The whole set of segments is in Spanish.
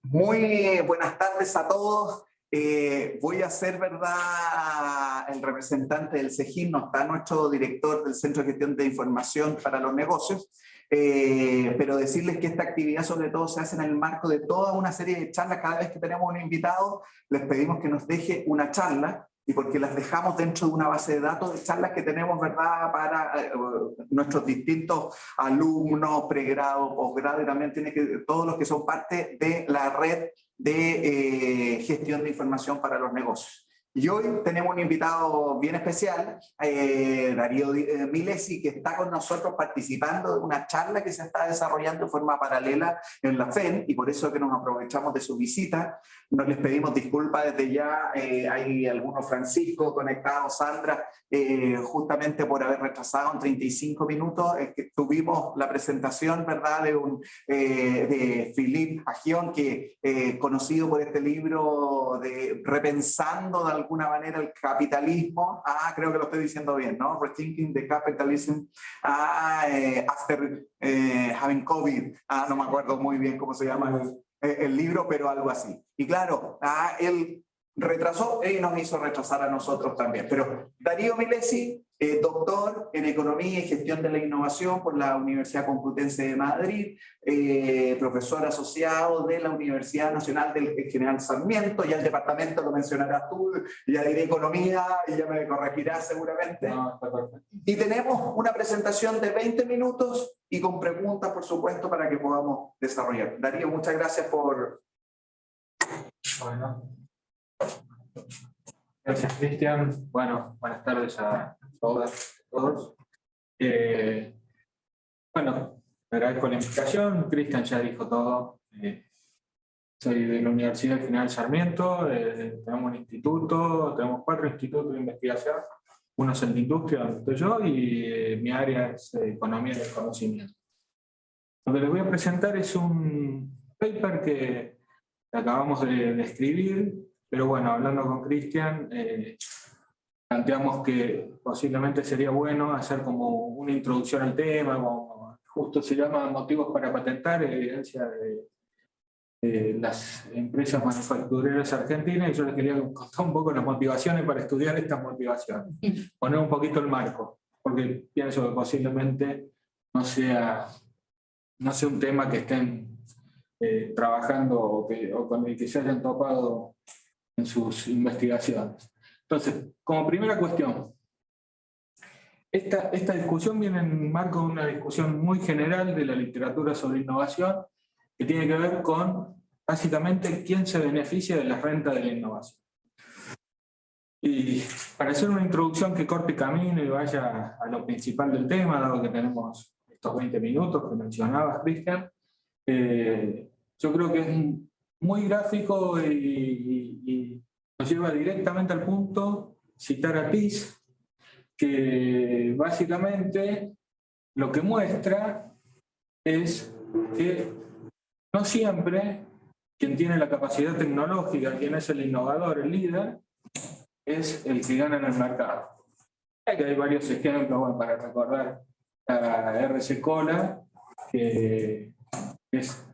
Muy buenas tardes a todos. Voy a ser, ¿verdad?, el representante del CEGIN. No está nuestro director del Centro de Gestión de Información para los Negocios, pero decirles que esta actividad sobre todo se hace en el marco de toda una serie de charlas. Cada vez que tenemos un invitado, les pedimos que nos deje una charla, y porque las dejamos dentro de una base de datos de charlas que tenemos, ¿verdad?, para nuestros distintos alumnos, pregrado, posgrado, y también tiene que todos los que son parte de la red de gestión de información para los negocios. Y hoy tenemos un invitado bien especial, Darío Milesi, que está con nosotros participando de una charla que se está desarrollando de forma paralela en la FEN, y por eso que nos aprovechamos de su visita. No les pedimos disculpas desde ya. Hay algunos Francisco conectados, Sandra, justamente por haber retrasado en 35 minutos. Que tuvimos la presentación, ¿verdad?, de Philippe Aghion, que conocido por este libro de Repensando de alguna manera el capitalismo. Creo que lo estoy diciendo bien, ¿no? Rethinking the Capitalism after having COVID. No me acuerdo muy bien cómo se llama el libro, pero algo así. Y claro, él retrasó y nos hizo retrasar a nosotros también. Pero Darío Milesi, doctor en Economía y Gestión de la Innovación por la Universidad Complutense de Madrid, profesor asociado de la Universidad Nacional del General Sarmiento. Ya el departamento lo mencionarás tú, ya diré Economía y ya me corregirás seguramente. No, está perfecto. Y tenemos una presentación de 20 minutos y con preguntas, por supuesto, para que podamos desarrollar. Darío, muchas gracias por... Bueno. Gracias, Cristian. Bueno, buenas tardes a todas y todos. Bueno, agradezco la invitación. Cristian ya dijo todo. Soy de la Universidad General Sarmiento. Tenemos un instituto, tenemos 4 institutos de investigación. Uno es el de industria, donde estoy yo, y mi área es economía del conocimiento. Lo que les voy a presentar es un paper que acabamos de escribir, pero bueno, hablando con Cristian, planteamos que posiblemente sería bueno hacer como una introducción al tema, como justo se llama Motivos para patentar, evidencia de las empresas manufactureras argentinas, y yo les quería contar un poco las motivaciones para estudiar estas motivaciones, poner un poquito el marco, porque pienso que posiblemente no sea un tema que estén trabajando o con el que se hayan topado en sus investigaciones. Entonces, como primera cuestión, esta discusión viene en marco de una discusión muy general de la literatura sobre innovación, que tiene que ver con, básicamente, quién se beneficia de la renta de la innovación. Y para hacer una introducción que corte camino y vaya a lo principal del tema, dado que tenemos estos 20 minutos que mencionabas, Cristian, yo creo que es muy gráfico y nos lleva directamente al punto citar a Pease, que básicamente lo que muestra es que no siempre quien tiene la capacidad tecnológica, quien es el innovador, el líder, es el que gana en el mercado. Hay varios ejemplos, bueno, para recordar a RC Cola, que es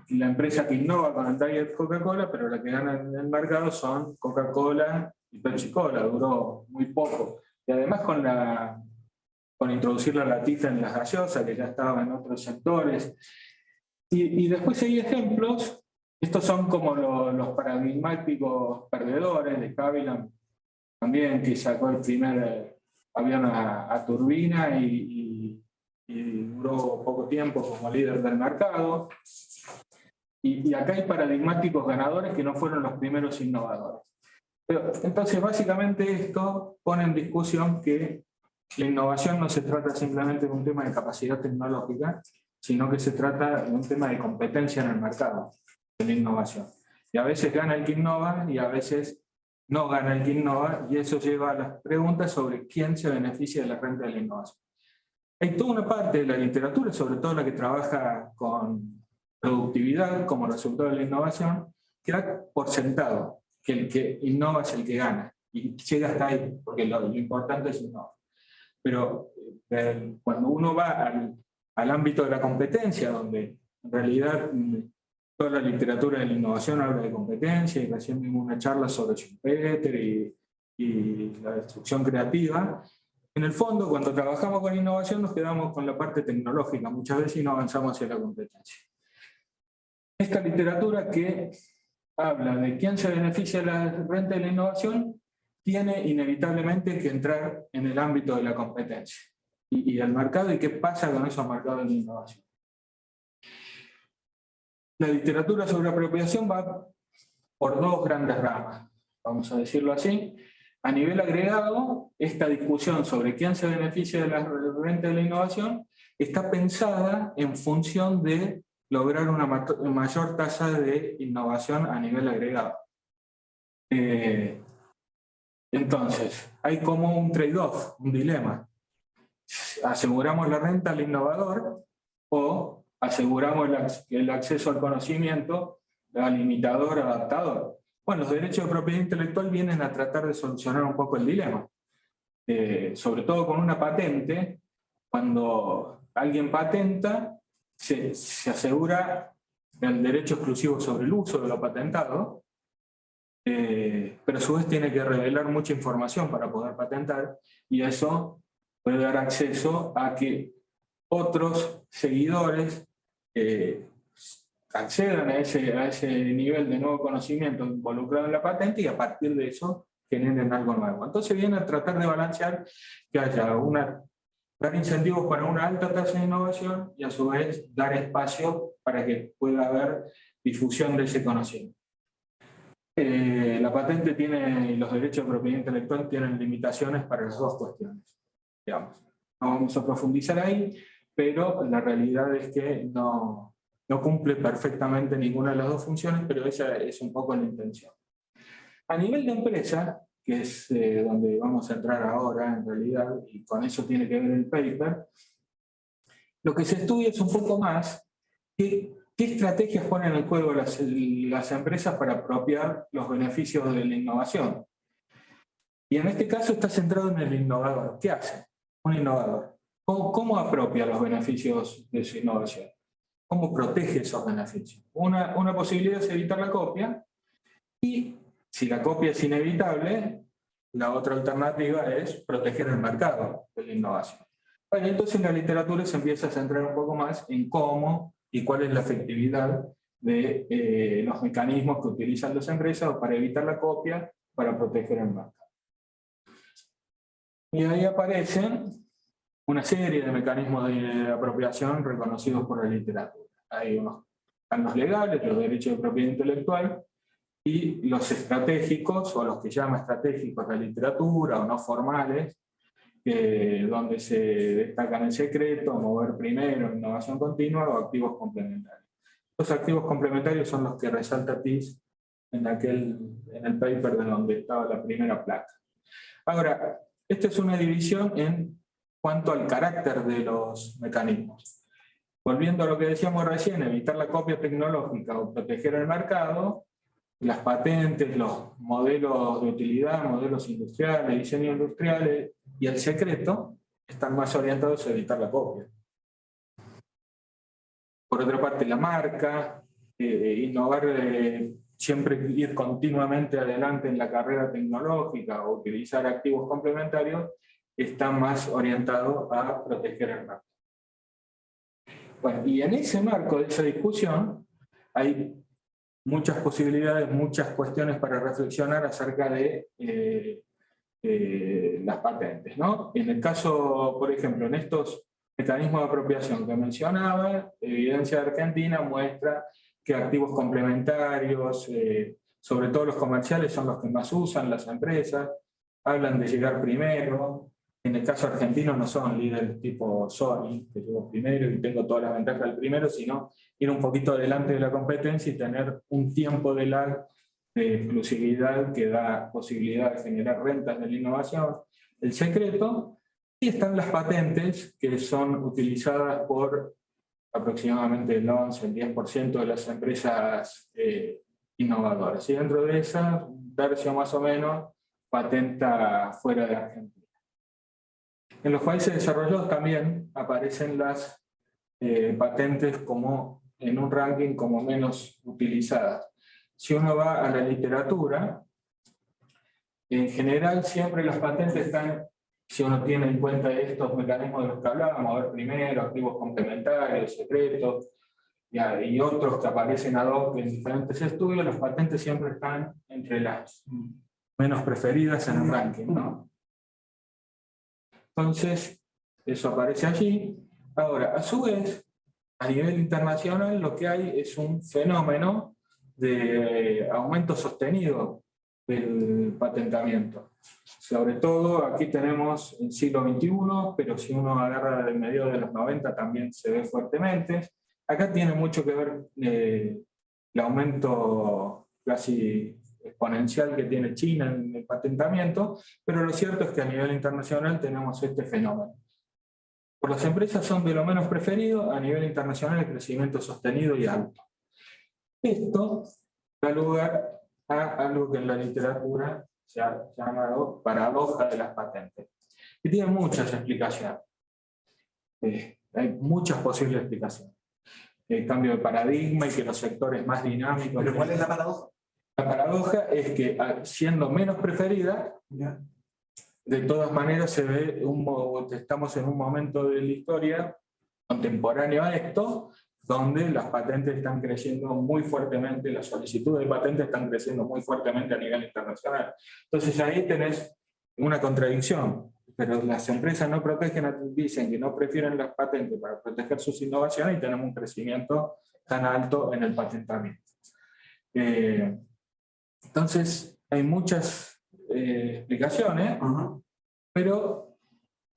la empresa que innova con el Diet Coca-Cola, pero la que gana en el mercado son Coca-Cola y Pepsi-Cola. Duró muy poco. Y además con introducir la latita en las gaseosas, que ya estaba en otros sectores. Y después hay ejemplos, estos son como los paradigmáticos perdedores de Havilland, también, que sacó el primer avión a turbina y duró poco tiempo como líder del mercado. Y acá hay paradigmáticos ganadores que no fueron los primeros innovadores. Pero, entonces, básicamente esto pone en discusión que la innovación no se trata simplemente de un tema de capacidad tecnológica, sino que se trata de un tema de competencia en el mercado de la innovación. Y a veces gana el que innova y a veces no gana el que innova, y eso lleva a las preguntas sobre quién se beneficia de la renta de la innovación. Hay toda una parte de la literatura, sobre todo la que trabaja con productividad como resultado de la innovación, que da por sentado que el que innova es el que gana, y llega hasta ahí, porque lo importante es innovar. Pero cuando uno va al ámbito de la competencia, donde en realidad Toda la literatura de la innovación habla de competencia, y recién vimos una charla sobre Schumpeter y la destrucción creativa. En el fondo, cuando trabajamos con innovación, nos quedamos con la parte tecnológica, muchas veces, y no avanzamos hacia la competencia. Esta literatura que habla de quién se beneficia de la renta de la innovación, tiene inevitablemente que entrar en el ámbito de la competencia y el mercado, y qué pasa con esos mercados de la innovación. La literatura sobre apropiación va por dos grandes ramas, vamos a decirlo así. A nivel agregado, esta discusión sobre quién se beneficia de la renta de la innovación está pensada en función de lograr una mayor tasa de innovación a nivel agregado. Entonces, hay como un trade-off, un dilema. ¿Aseguramos la renta al innovador o aseguramos el acceso al conocimiento al imitador, adaptador? Bueno, los derechos de propiedad intelectual vienen a tratar de solucionar un poco el dilema. Sobre todo con una patente, cuando alguien patenta, se asegura el derecho exclusivo sobre el uso de lo patentado, pero a su vez tiene que revelar mucha información para poder patentar, y eso puede dar acceso a que otros seguidores accedan a ese nivel de nuevo conocimiento involucrado en la patente, y a partir de eso generen algo nuevo. Entonces viene a tratar de balancear que haya dar incentivos para una alta tasa de innovación y a su vez dar espacio para que pueda haber difusión de ese conocimiento. La patente y los derechos de propiedad intelectual tienen limitaciones para las dos cuestiones. Digamos. No vamos a profundizar ahí, pero la realidad es que no cumple perfectamente ninguna de las dos funciones, pero esa es un poco la intención. A nivel de empresa, que es donde vamos a entrar ahora en realidad, y con eso tiene que ver el paper, lo que se estudia es un poco más qué estrategias ponen en juego las empresas para apropiar los beneficios de la innovación. Y en este caso está centrado en el innovador. ¿Qué hace un innovador? ¿Cómo apropia los beneficios de su innovación? ¿Cómo protege esos beneficios? Una posibilidad es evitar la copia, y si la copia es inevitable, la otra alternativa es proteger el mercado de la innovación. Bueno, entonces en la literatura se empieza a centrar un poco más en cómo y cuál es la efectividad de los mecanismos que utilizan las empresas para evitar la copia, para proteger el mercado. Y ahí aparecen una serie de mecanismos de apropiación reconocidos por la literatura. Hay unos legales, los derechos de propiedad intelectual, y los estratégicos, o los que llama estratégicos la literatura, o no formales, donde se destacan el secreto, mover primero, innovación continua, o activos complementarios. Los activos complementarios son los que resalta TIS en el paper de donde estaba la primera placa. Ahora, esta es una división en cuanto al carácter de los mecanismos. Volviendo a lo que decíamos recién, evitar la copia tecnológica o proteger el mercado, las patentes, los modelos de utilidad, modelos industriales, diseño industriales y el secreto están más orientados a evitar la copia. Por otra parte, la marca, innovar, siempre ir continuamente adelante en la carrera tecnológica o utilizar activos complementarios, está más orientado a proteger el mercado. Bueno, y en ese marco de esa discusión hay muchas posibilidades, muchas cuestiones para reflexionar acerca de las patentes, ¿no? En el caso, por ejemplo, en estos mecanismos de apropiación que mencionaba, evidencia de Argentina muestra que activos complementarios, sobre todo los comerciales, son los que más usan las empresas, hablan de llegar primero. En el caso argentino no son líderes tipo Sony, que llegó primero y tengo todas las ventajas del primero, sino ir un poquito adelante de la competencia y tener un tiempo de lag de exclusividad que da posibilidad de generar rentas de la innovación. El secreto, y están las patentes, que son utilizadas por aproximadamente el 11, el 10% de las empresas innovadoras. Y dentro de esas, un tercio más o menos patenta fuera de Argentina. En los países desarrollados también aparecen las patentes como en un ranking como menos utilizadas. Si uno va a la literatura, en general siempre las patentes están, si uno tiene en cuenta estos mecanismos de los que hablábamos, a ver primero, activos complementarios, secretos, y otros que aparecen ad hoc en diferentes estudios, las patentes siempre están entre las menos preferidas en el ranking, ¿no? Entonces, eso aparece allí. Ahora, a su vez, a nivel internacional lo que hay es un fenómeno de aumento sostenido del patentamiento. Sobre todo aquí tenemos el siglo XXI, pero si uno agarra del medio de los 90 también se ve fuertemente. Acá tiene mucho que ver el aumento casi exponencial que tiene China en el patentamiento, pero lo cierto es que a nivel internacional tenemos este fenómeno. Por las empresas son de lo menos preferido, a nivel internacional el crecimiento sostenido y alto. Esto da lugar a algo que en la literatura se ha llamado paradoja de las patentes, que tiene muchas explicaciones. Hay muchas posibles explicaciones. El cambio de paradigma y que los sectores más dinámicos... ¿Pero cuál es la paradoja? La paradoja es que siendo menos preferida, de todas maneras se ve estamos en un momento de la historia contemporáneo a esto, donde las patentes están creciendo muy fuertemente, las solicitudes de patentes están creciendo muy fuertemente a nivel internacional. Entonces ahí tenés una contradicción, pero las empresas no protegen, dicen que no prefieren las patentes para proteger sus innovaciones y tenemos un crecimiento tan alto en el patentamiento. Entonces hay muchas explicaciones, pero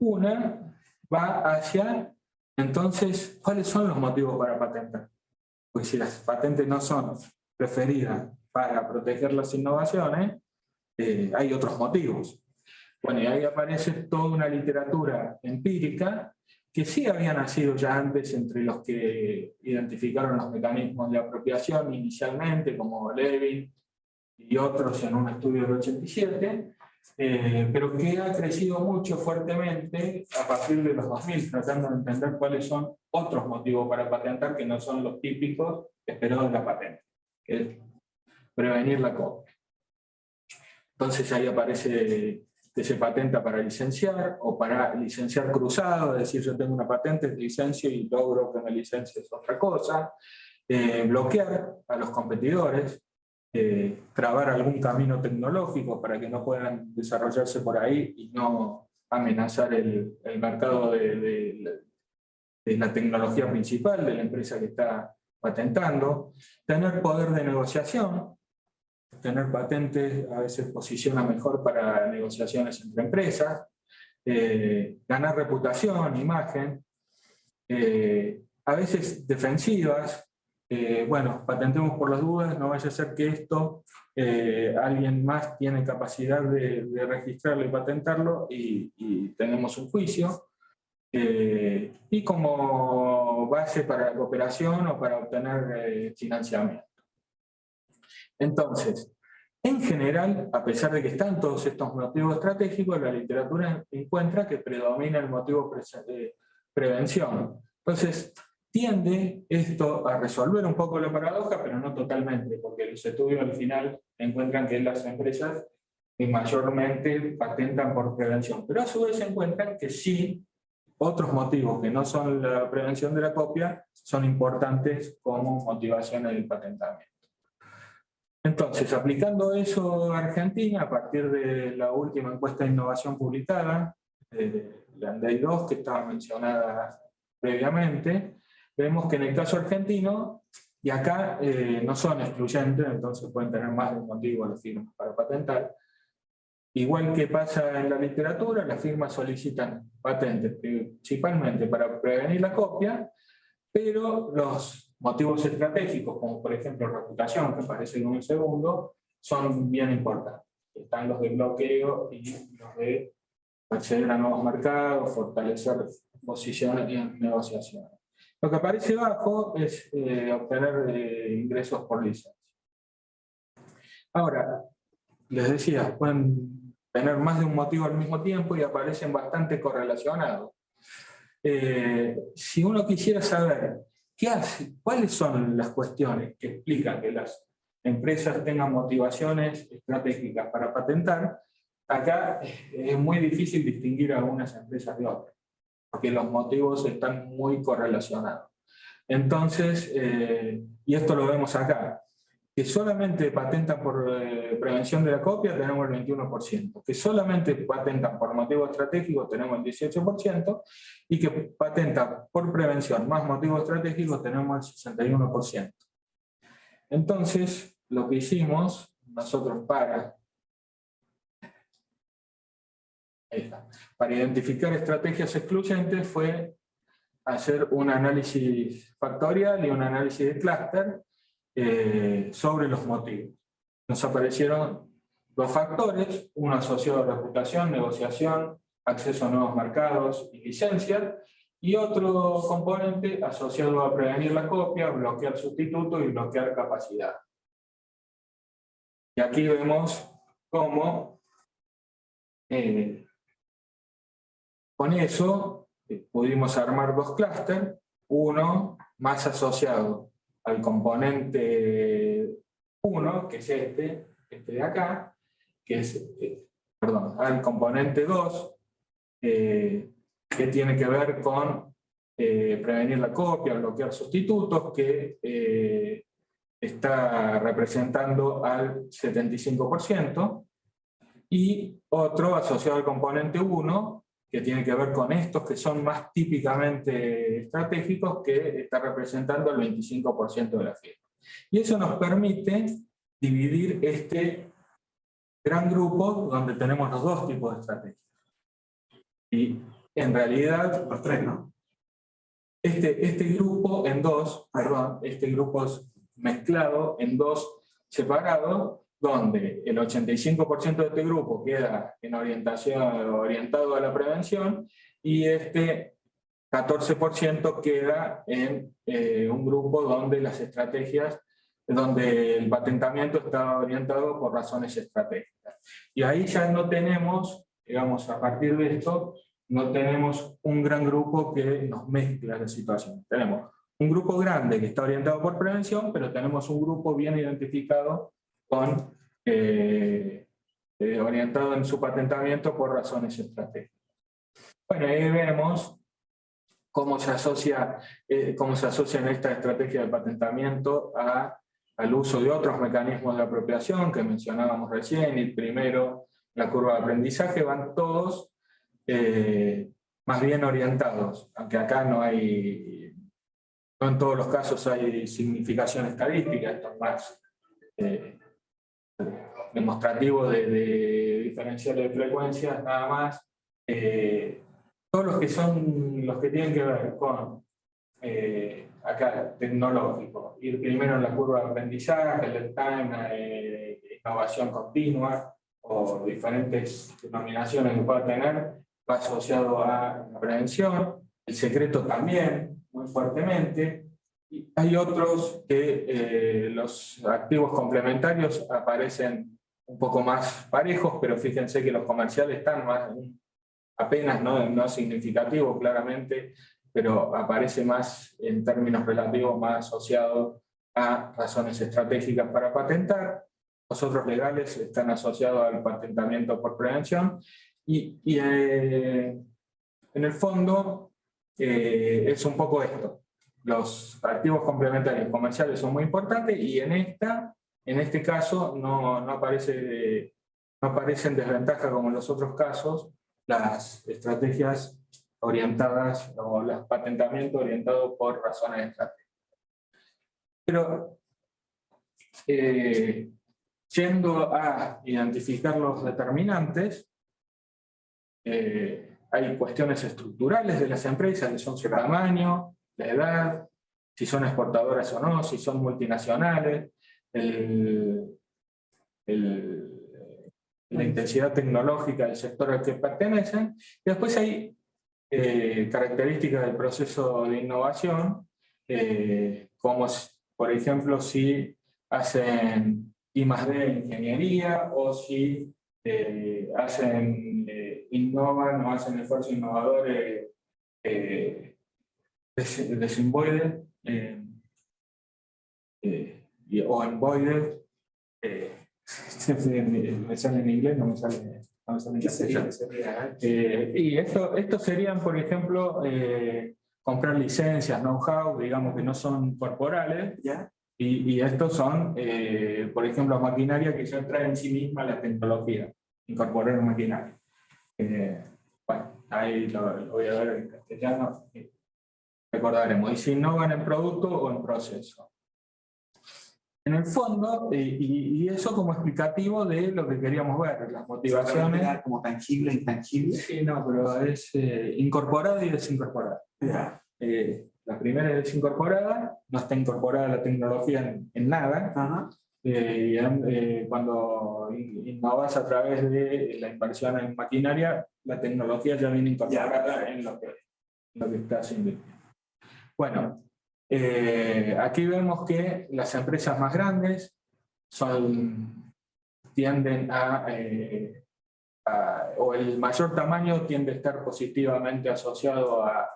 una va hacia... Entonces, ¿cuáles son los motivos para patentar? Pues si las patentes no son preferidas para proteger las innovaciones, hay otros motivos. Bueno, y ahí aparece toda una literatura empírica que sí había nacido ya antes entre los que identificaron los mecanismos de apropiación inicialmente, como Levin y otros en un estudio del 87, pero que ha crecido mucho fuertemente a partir de los 2000, tratando de entender cuáles son otros motivos para patentar que no son los típicos esperados de la patente, que es prevenir la copia. Entonces ahí aparece que se patenta para licenciar o para licenciar cruzado, es decir, yo tengo una patente, licencio y logro que me licencies otra cosa, bloquear a los competidores, trabar algún camino tecnológico para que no puedan desarrollarse por ahí y no amenazar el mercado de la tecnología principal de la empresa que está patentando, tener poder de negociación, tener patentes a veces posiciona mejor para negociaciones entre empresas, ganar reputación, imagen, a veces defensivas. Bueno, patentemos por las dudas, no vaya a ser que esto alguien más tiene capacidad de registrarlo y patentarlo y tenemos un juicio. Y como base para la cooperación o para obtener financiamiento. Entonces, en general, a pesar de que están todos estos motivos estratégicos, la literatura encuentra que predomina el motivo de prevención. Entonces, tiende esto a resolver un poco la paradoja, pero no totalmente, porque los estudios al final encuentran que las empresas mayormente patentan por prevención, pero a su vez encuentran que sí, otros motivos que no son la prevención de la copia son importantes como motivación en el patentamiento. Entonces, aplicando eso a Argentina, a partir de la última encuesta de innovación publicada, la ANDEI 2, que estaba mencionada previamente, vemos que en el caso argentino, y acá no son excluyentes, entonces pueden tener más de un motivo las firmas para patentar. Igual que pasa en la literatura, las firmas solicitan patentes principalmente para prevenir la copia, pero los motivos estratégicos, como por ejemplo reputación, que aparece en un segundo, son bien importantes. Están los de bloqueo y los de acceder a nuevos mercados, fortalecer posiciones y negociaciones. Lo que aparece abajo es obtener ingresos por licencia. Ahora, les decía, pueden tener más de un motivo al mismo tiempo y aparecen bastante correlacionados. Si uno quisiera saber ¿qué hace? ¿Cuáles son las cuestiones que explican que las empresas tengan motivaciones estratégicas para patentar? Acá es muy difícil distinguir a unas empresas de otras, porque los motivos están muy correlacionados. Entonces, y esto lo vemos acá, que solamente patentan por prevención de la copia tenemos el 21%, que solamente patentan por motivo estratégico tenemos el 18%, y que patentan por prevención más motivo estratégico tenemos el 61%. Entonces, lo que hicimos nosotros para identificar estrategias excluyentes fue hacer un análisis factorial y un análisis de clúster sobre los motivos. Nos aparecieron dos factores, uno asociado a reputación, negociación, acceso a nuevos mercados y licencias, y otro componente asociado a prevenir la copia, bloquear sustitutos y bloquear capacidad. Y aquí vemos cómo con eso pudimos armar dos clústeres, uno más asociado al componente 1, que es este de acá, que es, al componente 2, que tiene que ver con prevenir la copia, bloquear sustitutos, que está representando al 75%, y otro asociado al componente 1, que tiene que ver con estos que son más típicamente estratégicos, que está representando el 25% de la firma. Y eso nos permite dividir este gran grupo donde tenemos los dos tipos de estrategias. Y en realidad, los tres, ¿no? Este grupo en dos, este grupo es mezclado en dos separados, donde el 85% de este grupo queda en orientado a la prevención, y este 14% queda en un grupo donde las estrategias, donde el patentamiento está orientado por razones estratégicas. Y ahí ya no tenemos, digamos, a partir de esto, no tenemos un gran grupo que nos mezcla la situación. Tenemos un grupo grande que está orientado por prevención, pero tenemos un grupo bien identificado con, orientado en su patentamiento por razones estratégicas. Bueno, ahí vemos cómo se asocia en esta estrategia de patentamiento al uso de otros mecanismos de apropiación que mencionábamos recién, y primero la curva de aprendizaje, van todos más bien orientados, aunque acá no en todos los casos hay significación estadística, esto es más demostrativo de diferenciales de frecuencias, nada más. Todos los que tienen que ver con acá tecnológico, ir primero en la curva de aprendizaje, el time, innovación continua, o diferentes denominaciones que pueda tener, va asociado a la prevención, el secreto también, muy fuertemente. Y hay otros que los activos complementarios aparecen un poco más parejos, pero fíjense que los comerciales están más, apenas no significativo claramente, pero aparece más en términos relativos, más asociado a razones estratégicas para patentar. Los otros legales están asociados al patentamiento por prevención, y en el fondo es un poco esto. Los activos complementarios comerciales son muy importantes, y en este caso no aparece en desventaja como en los otros casos las estrategias orientadas, o los patentamientos orientados por razones estratégicas. Pero yendo a identificar los determinantes, hay cuestiones estructurales de las empresas, que son su tamaño, la edad, si son exportadoras o no, si son multinacionales, la intensidad tecnológica del sector al que pertenecen, y después hay características del proceso de innovación, como por ejemplo si hacen I+D en ingeniería, o si innovan o hacen esfuerzos innovadores de Simboide, o embodied, me sale en inglés, no me sale en castellano. Y estos serían, por ejemplo, comprar licencias, know-how, digamos que no son corporales, ¿Ya? y estos son, por ejemplo, maquinaria que ya trae en sí misma la tecnología, incorporar maquinaria. Bueno, ahí lo voy a ver en castellano, recordaremos, y si innovan en producto o en proceso. En el fondo, y eso como explicativo de lo que queríamos ver, las motivaciones. Como tangible, intangible. Sí, no, pero es incorporada y desincorporada. Ya. La primera es desincorporada, no está incorporada la tecnología en nada. Ajá. Cuando innovas a través de la inversión en maquinaria, la tecnología ya viene incorporada en lo que estás invirtiendo. Bueno, aquí vemos que las empresas más grandes tienden o el mayor tamaño tiende a estar positivamente asociado a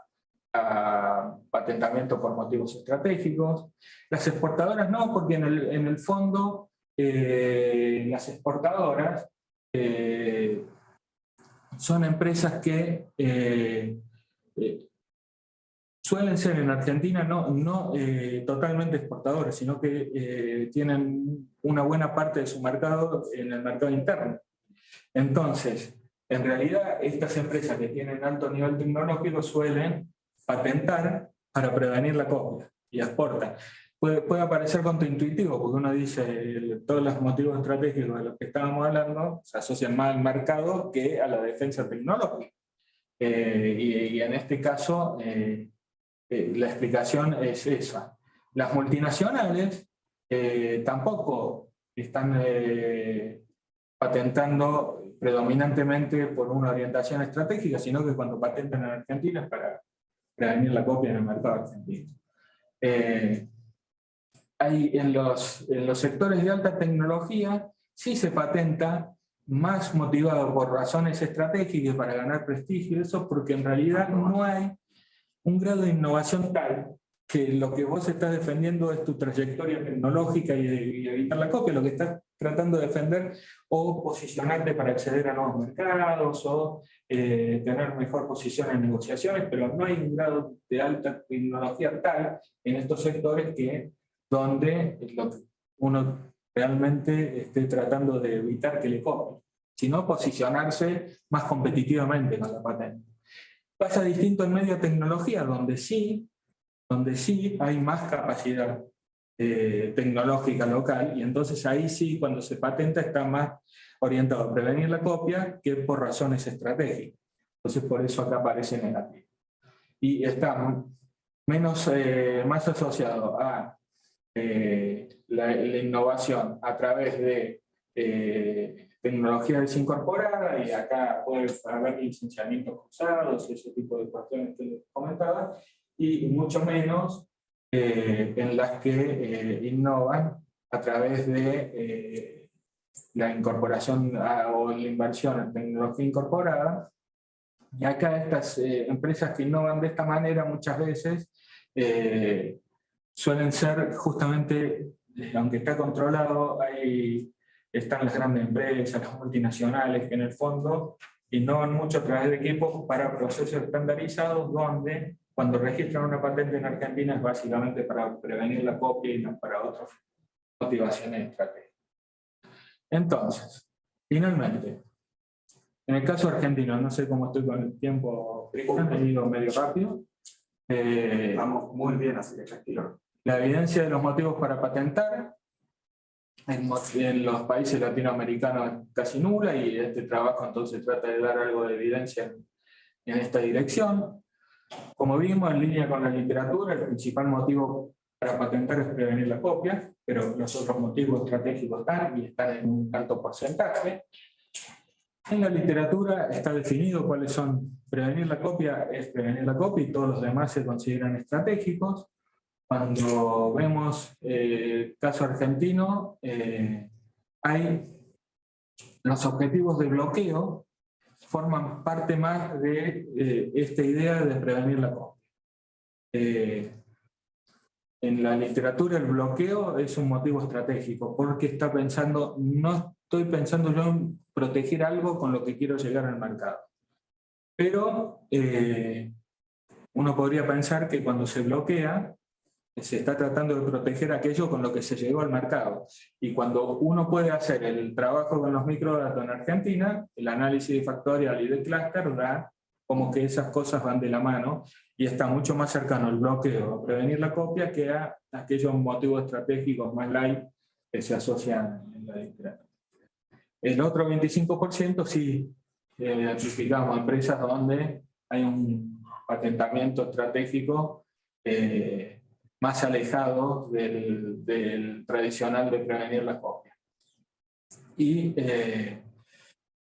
patentamiento por motivos estratégicos. Las exportadoras no, porque en el fondo las exportadoras son empresas que suelen ser en Argentina no totalmente exportadores, sino que tienen una buena parte de su mercado en el mercado interno. Entonces, en realidad, estas empresas que tienen alto nivel tecnológico suelen patentar para prevenir la copia y exportan. Puede parecer contraintuitivo, porque uno dice todos los motivos estratégicos de los que estábamos hablando se asocian más al mercado que a la defensa tecnológica. Y en este caso, la explicación es esa. Las multinacionales tampoco están patentando predominantemente por una orientación estratégica, sino que cuando patentan en Argentina es para prevenir la copia en el mercado argentino. En los sectores de alta tecnología sí se patenta más motivado por razones estratégicas para ganar prestigio, eso porque en realidad no hay un grado de innovación tal que lo que vos estás defendiendo es tu trayectoria tecnológica y evitar la copia, lo que estás tratando de defender o posicionarte para acceder a nuevos mercados o tener mejor posición en negociaciones, pero no hay un grado de alta tecnología tal en estos sectores donde uno realmente esté tratando de evitar que le copien, sino posicionarse más competitivamente con la patente. Pasa distinto en media tecnología, donde sí hay más capacidad tecnológica local, y entonces ahí sí, cuando se patenta, está más orientado a prevenir la copia que por razones estratégicas. Entonces por eso acá aparece negativo. Y está más asociado a la innovación a través de tecnología desincorporada, y acá puede haber licenciamientos cruzados, ese tipo de cuestiones que les comentaba, y mucho menos en las que innovan a través de la incorporación o la inversión en tecnología incorporada. Y acá estas empresas que innovan de esta manera muchas veces suelen ser justamente, aunque está controlado, están las grandes empresas, las multinacionales, que en el fondo innovan mucho a través de equipos para procesos estandarizados, donde cuando registran una patente en Argentina es básicamente para prevenir la copia y no para otras motivaciones estratégicas. Entonces, finalmente, en el caso argentino, no sé cómo estoy con el tiempo, Cristian, he ido medio rápido. Vamos muy bien, así que tranquilo. La evidencia de los motivos para patentar en los países latinoamericanos es casi nula, y este trabajo entonces trata de dar algo de evidencia en esta dirección. Como vimos, en línea con la literatura, el principal motivo para patentar es prevenir la copia, pero los otros motivos estratégicos están en un alto porcentaje. En la literatura está definido cuáles son. Prevenir la copia es prevenir la copia, y todos los demás se consideran estratégicos. Cuando vemos el caso argentino, los objetivos de bloqueo forman parte más de esta idea de prevenir la copia. en la literatura el bloqueo es un motivo estratégico, porque está pensando, no estoy pensando yo en proteger algo con lo que quiero llegar al mercado. Pero uno podría pensar que cuando se bloquea, se está tratando de proteger aquello con lo que se llegó al mercado. Y cuando uno puede hacer el trabajo con los microdatos en Argentina, el análisis de factorial y de clúster da como que esas cosas van de la mano y está mucho más cercano el bloqueo a prevenir la copia que a aquellos motivos estratégicos más light que se asocian en la literatura. El otro 25% sí identificamos empresas donde hay un patentamiento estratégico más alejado del tradicional de prevenir la copia. Y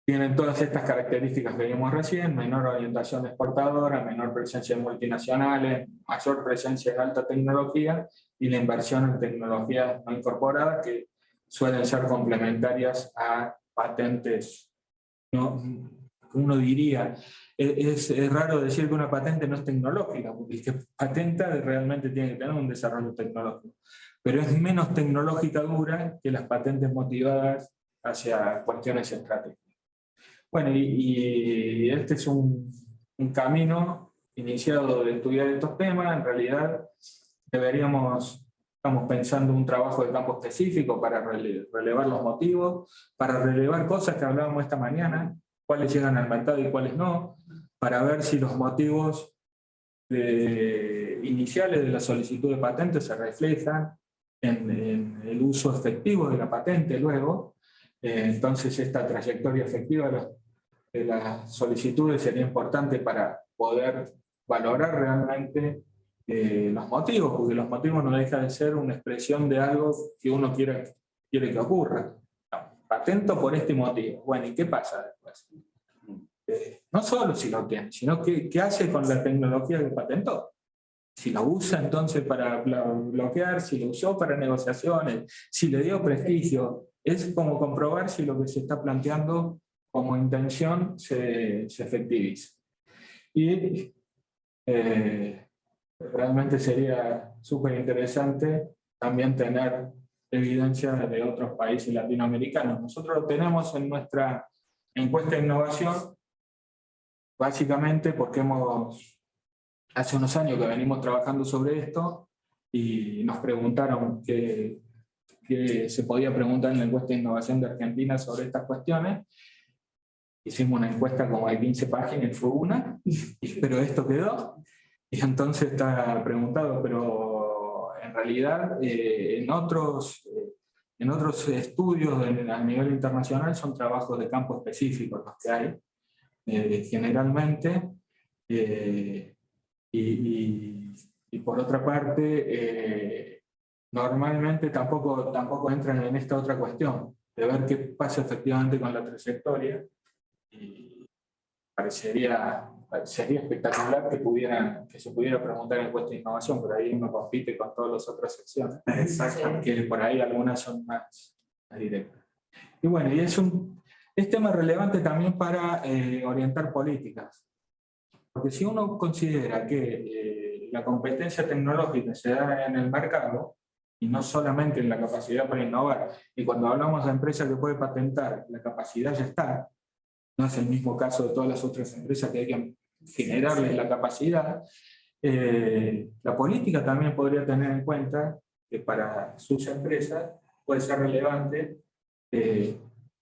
tienen todas estas características que vimos recién: menor orientación exportadora, menor presencia en multinacionales, mayor presencia en alta tecnología y la inversión en tecnologías no incorporadas que suelen ser complementarias a patentes. ¿No? Uno diría, es raro decir que una patente no es tecnológica, porque el que patenta realmente tiene que tener un desarrollo tecnológico, pero es menos tecnológica dura que las patentes motivadas hacia cuestiones estratégicas. Bueno, y este es un camino iniciado de estudiar estos temas. En realidad estamos pensando un trabajo de campo específico para relevar los motivos, para relevar cosas que hablábamos esta mañana, cuáles llegan al mercado y cuáles no, para ver si los motivos iniciales de la solicitud de patente se reflejan en el uso efectivo de la patente luego. Entonces esta trayectoria efectiva de las solicitudes sería importante para poder valorar realmente los motivos, porque los motivos no dejan de ser una expresión de algo que uno quiere que ocurra. No, patento por este motivo. Bueno, ¿y qué pasa después? No solo si lo tiene, sino qué hace con la tecnología que patentó. Si la usa entonces para bloquear, si lo usó para negociaciones, si le dio prestigio. Es como comprobar si lo que se está planteando como intención se efectiviza. Y realmente sería súper interesante también tener evidencia de otros países latinoamericanos. Nosotros lo tenemos en nuestra encuesta de innovación, básicamente porque hace unos años que venimos trabajando sobre esto y nos preguntaron qué se podía preguntar en la encuesta de innovación de Argentina sobre estas cuestiones. Hicimos una encuesta como de 15 páginas y fue una, pero esto quedó. Y entonces está preguntado, pero en realidad en otros estudios a nivel internacional son trabajos de campo específicos los que hay, generalmente. Y por otra parte, normalmente tampoco entran en esta otra cuestión, de ver qué pasa efectivamente con la trayectoria. Y sería espectacular que se pudiera preguntar en encuesta de innovación, pero ahí uno compite con todas las otras secciones. Exacto. Que por ahí algunas son más directas. Y bueno, y es tema relevante también para orientar políticas. Porque si uno considera que la competencia tecnológica se da en el mercado, y no solamente en la capacidad para innovar, y cuando hablamos de empresas que puede patentar, la capacidad ya está, no es el mismo caso de todas las otras empresas que hay que generarles la capacidad, la política también podría tener en cuenta que para sus empresas puede ser relevante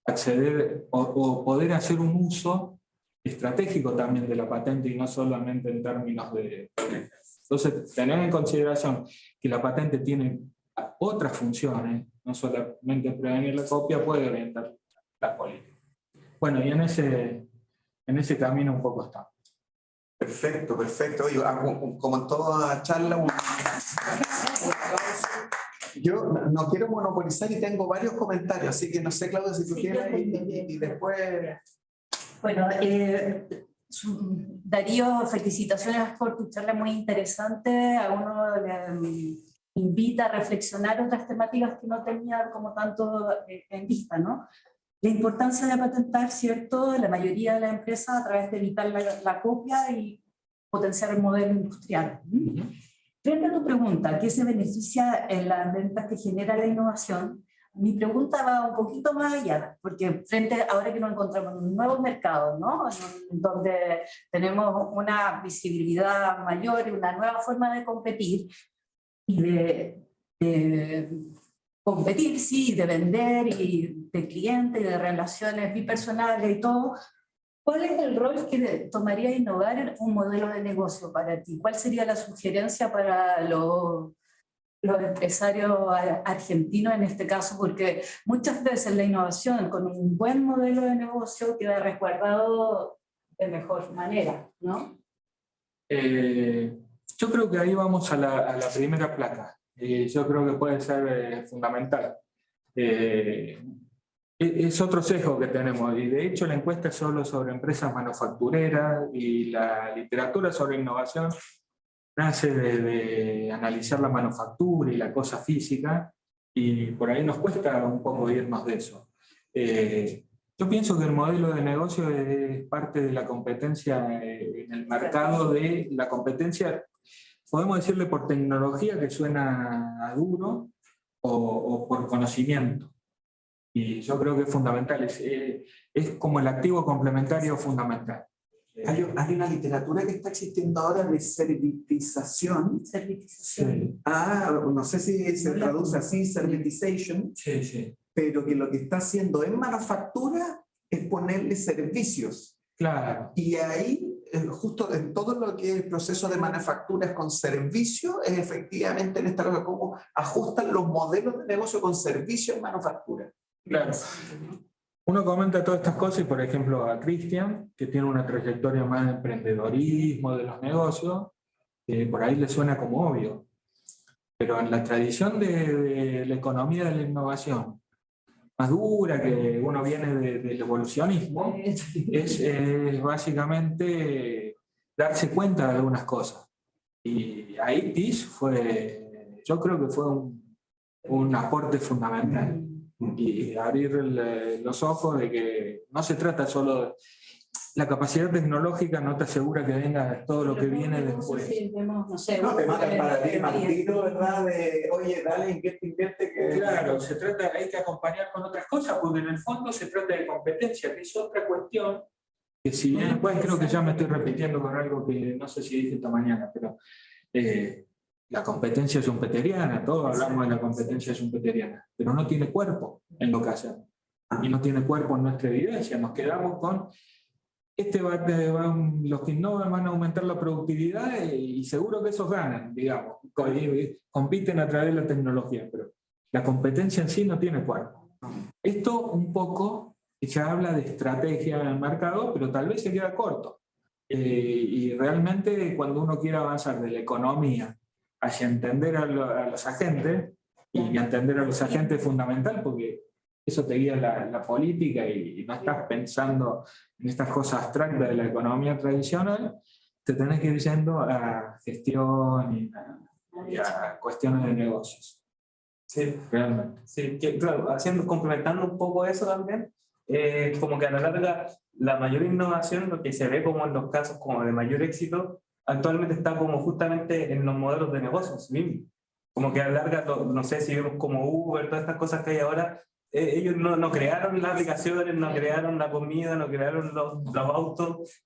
acceder o poder hacer un uso estratégico también de la patente y no solamente en términos de... Entonces, tener en consideración que la patente tiene otras funciones, no solamente prevenir la copia, puede orientar la política. Bueno, y en ese camino un poco estamos. Perfecto, perfecto. Oye, como en toda charla, yo no quiero monopolizar y tengo varios comentarios, así que no sé, Claudia, si tú quieres y después... Bueno, Darío, felicitaciones por tu charla muy interesante. A uno le invita a reflexionar otras temáticas que no tenía como tanto en vista, ¿no? La importancia de patentar, ¿cierto?, la mayoría de las empresas a través de evitar la copia y potenciar el modelo industrial. frente a tu pregunta, ¿qué se beneficia en las ventas que genera la innovación? Mi pregunta va un poquito más allá, porque ahora que nos encontramos en un nuevo mercado, ¿no? Donde tenemos una visibilidad mayor y una nueva forma de competir, y de competir, sí, de vender, y de clientes, y de relaciones bipersonales y todo. ¿Cuál es el rol que tomaría innovar en un modelo de negocio para ti? ¿Cuál sería la sugerencia para los empresarios argentinos en este caso? Porque muchas veces la innovación con un buen modelo de negocio queda resguardado de mejor manera, ¿no? Yo creo que ahí vamos a la primera placa. Yo creo que puede ser fundamental. Es otro sesgo que tenemos, y de hecho la encuesta es solo sobre empresas manufactureras, y la literatura sobre innovación nace de analizar la manufactura y la cosa física, y por ahí nos cuesta un poco irnos de eso. Yo pienso que el modelo de negocio es parte de la competencia en el mercado, de la competencia, podemos decirle por tecnología, que suena a duro, o por conocimiento. Y yo creo que es fundamental, es como el activo complementario fundamental. Hay una literatura que está existiendo ahora de servitización. Servitización. Sí, No sé si se traduce así, servitization, sí, sí. pero que lo que está haciendo en manufactura es ponerle servicios. Claro. Y ahí, justo en todo lo que es el proceso de manufacturas con servicio, es efectivamente en esta cosa, cómo ajustan los modelos de negocio con servicio en manufactura. Claro. Uno comenta todas estas cosas y, por ejemplo, a Cristian, que tiene una trayectoria más de emprendedorismo, de los negocios, por ahí le suena como obvio. Pero en la tradición de la economía de la innovación, más dura, que uno viene del evolucionismo, es básicamente darse cuenta de algunas cosas. Y ahí TIS yo creo que fue un aporte fundamental. Y abrir los ojos de que no se trata solo de... La capacidad tecnológica no te asegura que venga todo lo que viene después. No sé, No, te mata el paradigma al tiro, ¿verdad? De, oye, dale, invierte, que... Claro, hay que acompañar con otras cosas, porque en el fondo se trata de competencia, que es otra cuestión, que si bien, pues creo que ya me estoy repitiendo con algo que no sé si dije esta mañana, pero la competencia schumpeteriana, todos hablamos de la competencia schumpeteriana, pero no tiene cuerpo en lo que hacemos, y no tiene cuerpo en nuestra evidencia. Nos quedamos con los que innovan van a aumentar la productividad, y seguro que esos ganan, digamos, compiten a través de la tecnología, pero la competencia en sí no tiene cuerpo. Esto un poco ya habla de estrategia en el mercado, pero tal vez se queda corto. Y realmente cuando uno quiere avanzar de la economía hacia entender a los agentes, y entender a los agentes es fundamental, porque eso te guía la política, y no estás pensando en estas cosas abstractas de la economía tradicional, te tenés que ir yendo a gestión y a cuestiones de negocios. Sí, Realmente. sí, claro, complementando un poco eso también, como que a la larga la mayor innovación, lo que se ve como en los casos como de mayor éxito, actualmente está como justamente en los modelos de negocios mismos. Como que a la larga, no sé si vemos como Uber, todas estas cosas que hay ahora, ellos no crearon las aplicaciones, no crearon la comida, no crearon los autos,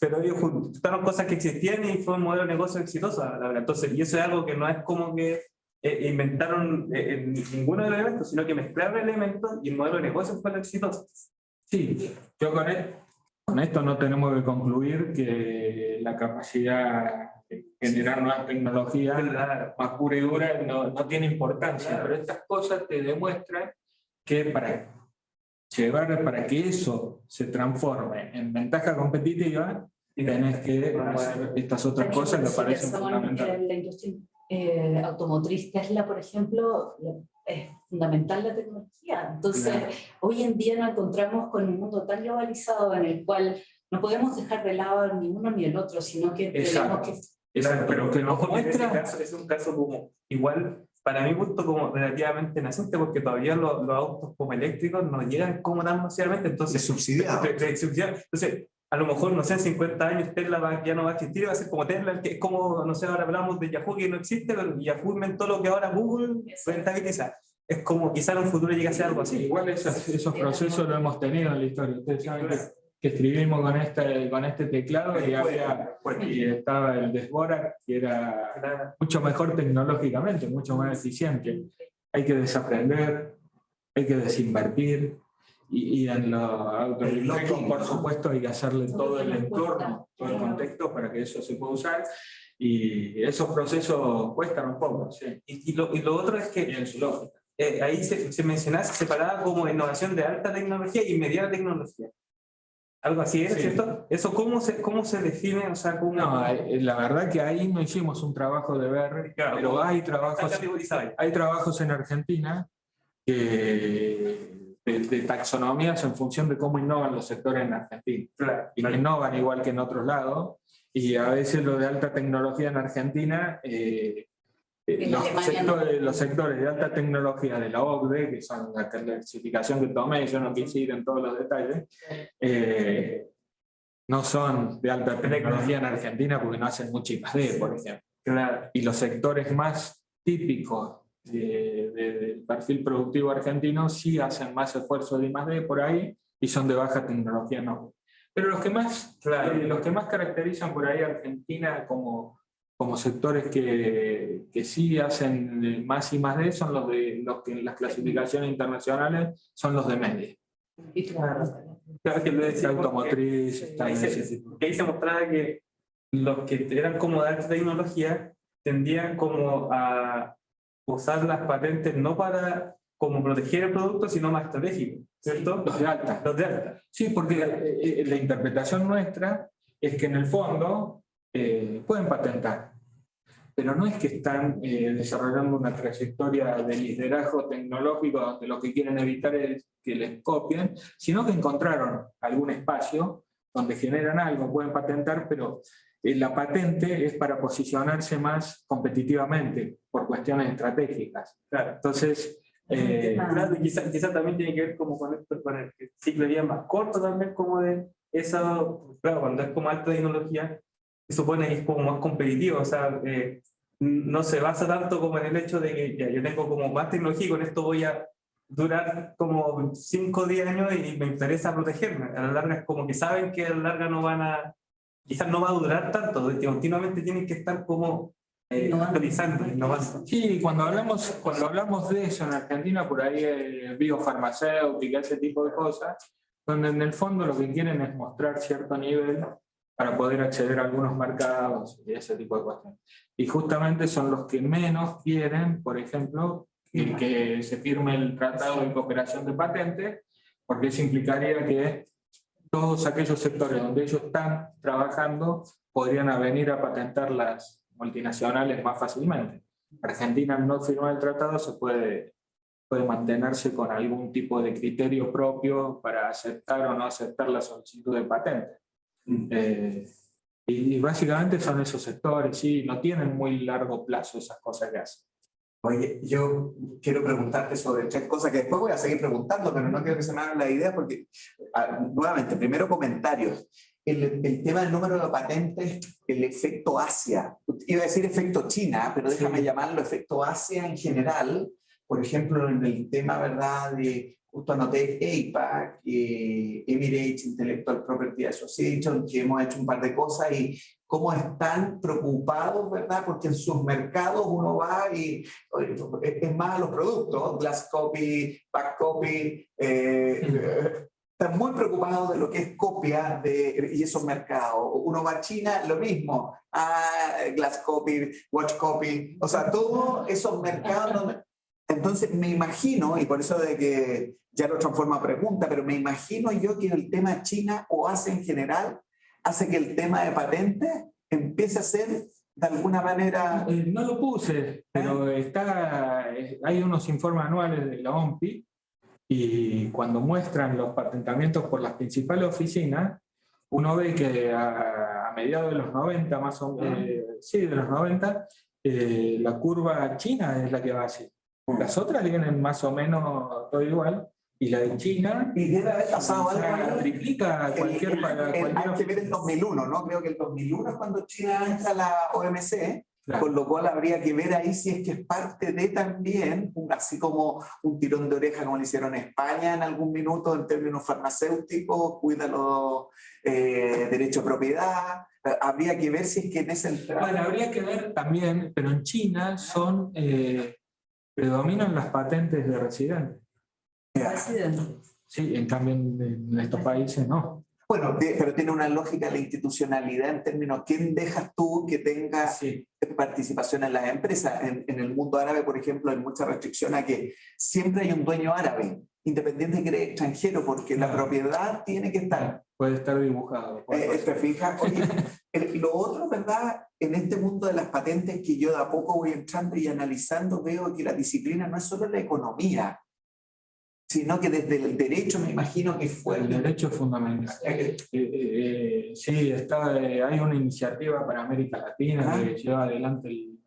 pero ellos juntaron cosas que existían y fue un modelo de negocio exitoso, la verdad. Entonces, y eso es algo que no es como que inventaron ninguno de los elementos, sino que mezclaron elementos y el modelo de negocio fue lo exitoso. Sí, yo con esto no tenemos que concluir que la capacidad de generar nuevas tecnologías, Claro. más pura y dura, no tiene importancia, Claro. pero estas cosas te demuestran que para que eso se transforme en ventaja competitiva, tenés que hacer estas otras cosas que parecen fundamentales. En la industria automotriz, Tesla, por ejemplo, es fundamental la tecnología. Entonces, Claro. hoy en día nos encontramos con un mundo tan globalizado en el cual no podemos dejar de lado ni uno ni el otro, sino que Exacto. tenemos que... Exacto, pero que nos Ojo, en ese muestra... caso es un caso como igual, para mi gusto, como relativamente naciente, porque todavía los autos como eléctricos no llegan como tan masivamente, entonces Es subsidiado. Entonces, a lo mejor, no sé, en 50 años Tesla ya no va a existir, va a ser como Tesla, que es como, no sé, ahora hablamos de Yahoo que no existe, pero Yahoo inventó lo que ahora Google rentabiliza. Es como quizá en un futuro llegue a ser algo así. Igual esos procesos lo hemos tenido en la historia. Ustedes saben que escribimos con este teclado y estaba el Desborak, que era mucho mejor tecnológicamente, mucho más eficiente. Hay que desaprender, hay que desinvertir, y en lo autobiológico, por supuesto, hay que hacerle todo el entorno, todo el contexto para que eso se pueda usar, y esos procesos cuestan un poco. Sí. Y lo otro es que en su lógica. Ahí se mencionaba, se separaba como innovación de alta tecnología y mediana tecnología. Algo así es, sí. ¿Cierto? ¿Eso cómo se define? O sea, ¿cómo... No, la verdad que ahí no hicimos un trabajo de ver, claro, pero hay trabajos en Argentina de taxonomías en función de cómo innovan los sectores en Argentina. Claro. Y no innovan igual que en otros lados, y a veces lo de alta tecnología en Argentina... los sectores de alta tecnología de la OCDE, que son la clasificación que tomé, yo no quise ir en todos los detalles, no son de alta tecnología en Argentina porque no hacen mucha I+D, por ejemplo. Y los sectores más típicos del perfil productivo argentino sí hacen más esfuerzo de I+D por ahí y son de baja tecnología, no. Pero los que más caracterizan por ahí a Argentina como sectores que sí hacen más I+D son los que en las clasificaciones internacionales son los de media. Claro que lo decía, automotriz, ahí se mostraba que los que eran como de alta tecnología tendían como a usar las patentes no para como proteger el producto, sino más estratégico, ¿cierto? Los de alta. Los de alta. Sí, porque la interpretación nuestra es que en el fondo pueden patentar, pero no es que están desarrollando una trayectoria de liderazgo tecnológico donde lo que quieren evitar es que les copien, sino que encontraron algún espacio donde generan algo, pueden patentar, pero la patente es para posicionarse más competitivamente por cuestiones estratégicas. Claro. Entonces, claro, quizá también tiene que ver como con el ciclo de vida más corto también, como de eso, claro, cuando es como alta tecnología, se supone que es como más competitivo, o sea, no se basa tanto como en el hecho de que ya, yo tengo como más tecnología y con esto voy a durar como 5 o 10 años y me interesa protegerme. A la larga es como que saben que a la larga quizás no va a durar tanto, que continuamente tienen que estar como actualizando, innovando. Sí, cuando hablamos de eso en Argentina, por ahí biofarmacéutica, ese tipo de cosas, donde en el fondo lo que quieren es mostrar cierto nivel para poder acceder a algunos mercados y ese tipo de cuestiones. Y justamente son los que menos quieren, por ejemplo, que se firme el Tratado de Cooperación de Patentes, porque eso implicaría que todos aquellos sectores donde ellos están trabajando podrían venir a patentar las multinacionales más fácilmente. Argentina, al no firmar el tratado, se puede mantenerse con algún tipo de criterio propio para aceptar o no aceptar la solicitud de patente. Y básicamente son esos sectores, sí, no tienen muy largo plazo esas cosas que hacen. Oye, yo quiero preguntarte sobre 3 cosas que después voy a seguir preguntando, pero no quiero que se me hagan la idea porque, nuevamente, primero comentarios. El tema del número de patentes, el efecto Asia. Iba a decir efecto China, pero déjame llamarlo efecto Asia en general. Por ejemplo, en el tema, ¿verdad?, de... Justo anoté APAC, Emirates Intellectual Property Association, que hemos hecho un par de cosas y cómo están preocupados, ¿verdad? Porque en sus mercados uno va y es más a los productos, glass copy, back copy, están muy preocupados de lo que es copia y esos mercados. Uno va a China, lo mismo, glass copy, watch copy, o sea, todos esos mercados... Entonces me imagino, y por eso de que ya lo transformo a pregunta, pero me imagino yo que el tema China o Asia en general hace que el tema de patentes empiece a ser de alguna manera... No lo puse, pero hay unos informes anuales de la OMPI y cuando muestran los patentamientos por las principales oficinas, uno ve que a mediados de los 90, más o menos, sí, de los 90, la curva china es la que va así. Las otras vienen más o menos todo igual, y la de China Y debe haber pasado algo ahí. triplica a cualquier... Hay que ver el 2001, ¿no? Creo que el 2001 es cuando China entra a la OMC, Claro. con lo cual habría que ver ahí si es que es parte de también, así como un tirón de oreja como lo hicieron en España en algún minuto en términos farmacéuticos, cuida los derechos de propiedad. Habría que ver si es que en ese entrada... Bueno, habría que ver también, pero en China son predominan las patentes de residentes. Sí, en cambio en estos países no. Bueno, pero tiene una lógica de la institucionalidad en términos, ¿quién dejas tú que tenga Sí. participación en las empresas? En el mundo árabe, por ejemplo, hay mucha restricción a que siempre hay un dueño árabe, independiente de que eres extranjero, porque la propiedad tiene que estar. Puede estar dibujado. ¿Te fijas? Oye, lo otro, ¿verdad? En este mundo de las patentes que yo de a poco voy entrando y analizando, veo que la disciplina no es solo la economía, sino que desde el derecho me imagino que fue... El derecho es fundamental. Sí, hay una iniciativa para América Latina que lleva adelante el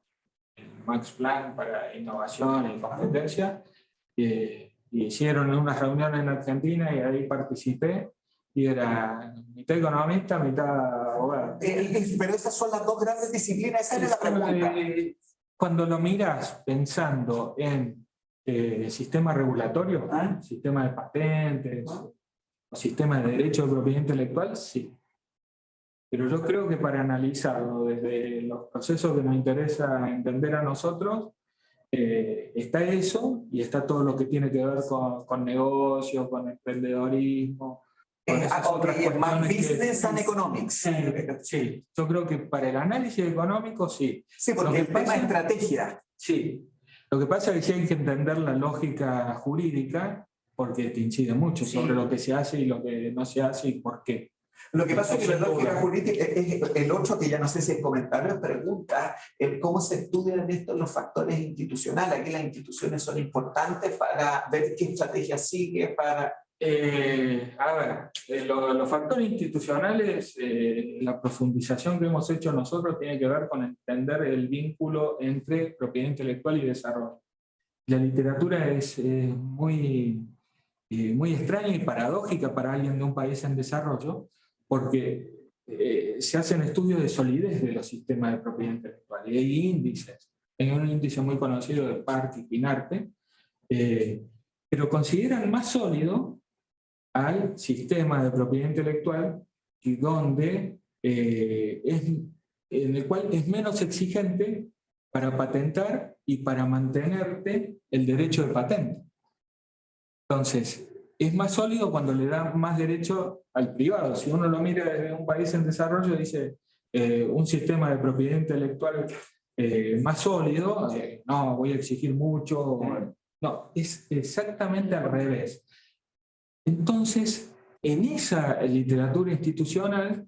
Max Planck para innovación y competencia. Hicieron unas reuniones en Argentina y ahí participé. Y era mitad economista, mitad abogado. Pero esas son las dos grandes disciplinas, esa era la pregunta. Cuando lo miras pensando en sistema regulatorio, sistema de patentes, o sistema de derecho de propiedad intelectual, sí. Pero yo creo que para analizarlo desde los procesos que nos interesa entender a nosotros, está eso y está todo lo que tiene que ver con negocios, con emprendedorismo. Es más business and economics. Sí, yo creo que para el análisis económico sí. Sí, porque el tema es estrategia. Sí, lo que pasa es que sí hay que entender la lógica jurídica porque te incide mucho sobre lo que se hace y lo que no se hace y por qué. Lo que pasa es que la lógica jurídica es el otro que ya no sé si es comentario o pregunta, cómo se estudian estos los factores institucionales. Aquí las instituciones son importantes para ver qué estrategia sigue, para... Los factores institucionales, la profundización que hemos hecho nosotros tiene que ver con entender el vínculo entre propiedad intelectual y desarrollo. La literatura es muy extraña y paradójica para alguien de un país en desarrollo, porque se hacen estudios de solidez de los sistemas de propiedad intelectual y hay índices. Hay un índice muy conocido de PARC y PINARTE, pero consideran más sólido al sistema de propiedad intelectual y en el cual es menos exigente para patentar y para mantenerte el derecho de patente. Entonces, es más sólido cuando le da más derecho al privado. Si uno lo mira desde un país en desarrollo, dice un sistema de propiedad intelectual más sólido, no, voy a exigir mucho. No, es exactamente al revés. Entonces, en esa literatura institucional,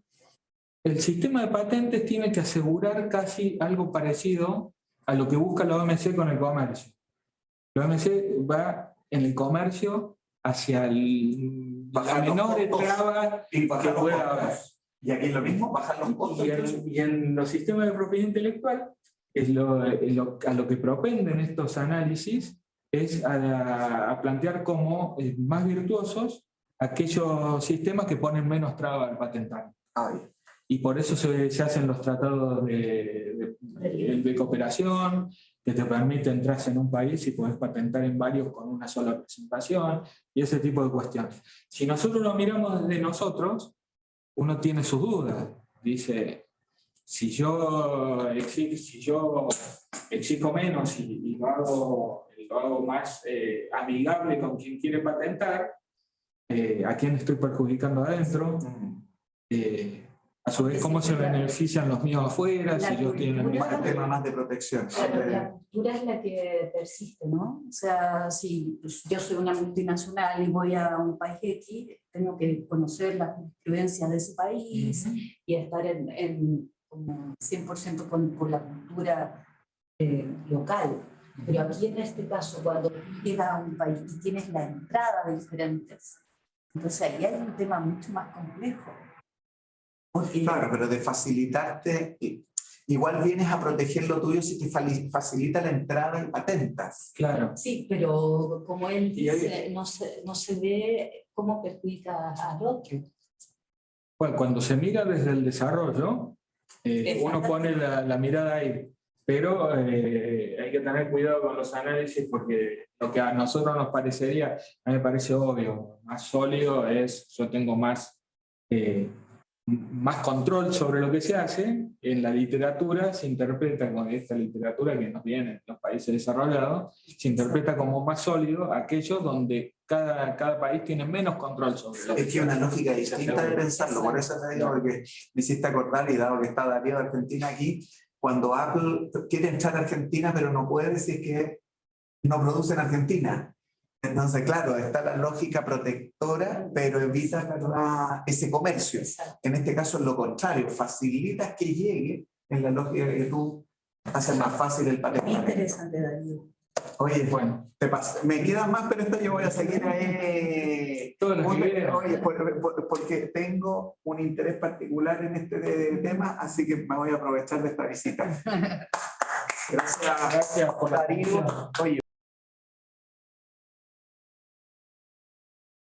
el sistema de patentes tiene que asegurar casi algo parecido a lo que busca la OMC con el comercio. La OMC va en el comercio hacia la menor traba que pueda haber. Y aquí es lo mismo, bajar los costos. Y en los sistemas de propiedad intelectual, a lo que propenden estos análisis, es a plantear como más virtuosos aquellos sistemas que ponen menos traba al patentar. Y por eso se hacen los tratados de cooperación, que te permiten entrar en un país y podés patentar en varios con una sola presentación, y ese tipo de cuestiones. Si nosotros lo miramos desde nosotros, uno tiene sus dudas. Dice, si yo exijo menos y lo hago más amigable con quien quiere patentar, ¿a quién estoy perjudicando adentro? A su vez, ¿cómo se benefician los míos afuera? Si yo tengo un tema más de protección. La cultura es la que persiste, ¿no? O sea, si yo soy una multinacional y voy a un país X, tengo que conocer las jurisprudencias de ese país y estar como 100% con la cultura local. Pero aquí en este caso, cuando llegas a un país y tienes la entrada de diferentes, entonces ahí hay un tema mucho más complejo. Claro, pero de facilitarte, igual vienes a proteger lo tuyo si te facilita la entrada y patentas. Claro. Sí, pero como él Y ahí- dice, no se ve cómo perjudica al otro. Bueno, cuando se mira desde el desarrollo, Es uno fantástico. pone la mirada ahí, pero hay que tener cuidado con los análisis porque lo que a nosotros nos parecería, a mí me parece obvio, más sólido es, yo tengo más control sobre lo que se hace. En la literatura se interpreta con esta literatura que nos viene de los países desarrollados, se interpreta como más sólido aquello donde cada país tiene menos control sobre lo que Es que una lógica distinta de pensarlo, por eso te digo, porque me hiciste acordar, y dado que está Darío de Argentina aquí, cuando Apple quiere entrar a Argentina, pero no puede decir que no produce en Argentina. Entonces, claro, está la lógica protectora, pero evita, ¿verdad?, ese comercio. Exacto. En este caso es lo contrario, facilitas que llegue en la lógica que tú haces más fácil el patente. Interesante, Darío. Oye, Bueno, me quedan más, pero esto yo voy a seguir ahí. todas las ideas. Oye, porque tengo un interés particular en este tema, así que me voy a aprovechar de esta visita. Gracias, Gracias por la Darío. atención. Oye.